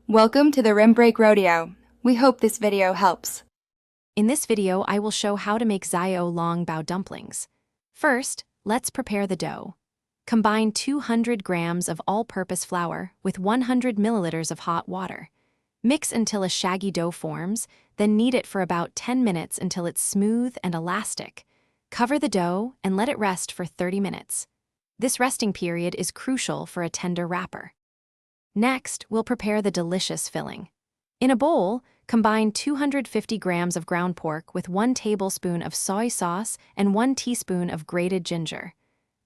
Welcome to the Rim Break Rodeo. We hope this video helps. In this video, I will show how to make xiaolongbao dumplings. First, let's prepare the dough. Combine 200 grams of all-purpose flour with 100 milliliters of hot water. Mix until a shaggy dough forms, then knead it for about 10 minutes until it's smooth and elastic. Cover the dough and let it rest for 30 minutes. This resting period is crucial for a tender wrapper. Next, we'll prepare the delicious filling. In a bowl, combine 250 grams of ground pork with 1 tablespoon of soy sauce and 1 teaspoon of grated ginger.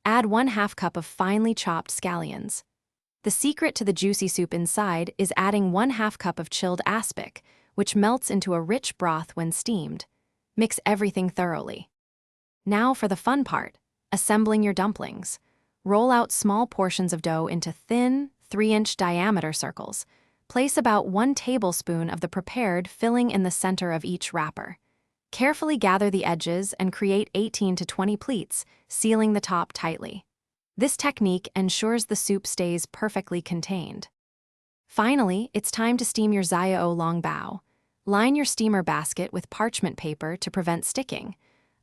Add 1/2 cup of finely chopped scallions. The secret to the juicy soup inside is adding 1/2 cup of chilled aspic, which melts into a rich broth when steamed. Mix everything thoroughly. Now for the fun part, assembling your dumplings. Roll out small portions of dough into thin, 3-inch diameter circles. Place about 1 tablespoon of the prepared filling in the center of each wrapper. Carefully gather the edges and create 18 to 20 pleats, sealing the top tightly. This technique ensures the soup stays perfectly contained. Finally, it's time to steam your xiaolongbao. Line your steamer basket with parchment paper to prevent sticking.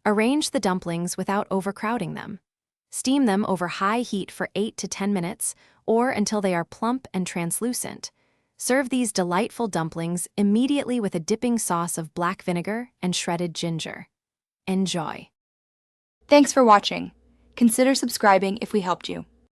Arrange the dumplings without overcrowding them. Steam them over high heat for 8 to 10 minutes or until they are plump and translucent. Serve these delightful dumplings immediately with a dipping sauce of black vinegar and shredded ginger. Enjoy! Thanks for watching. Consider subscribing if we helped you.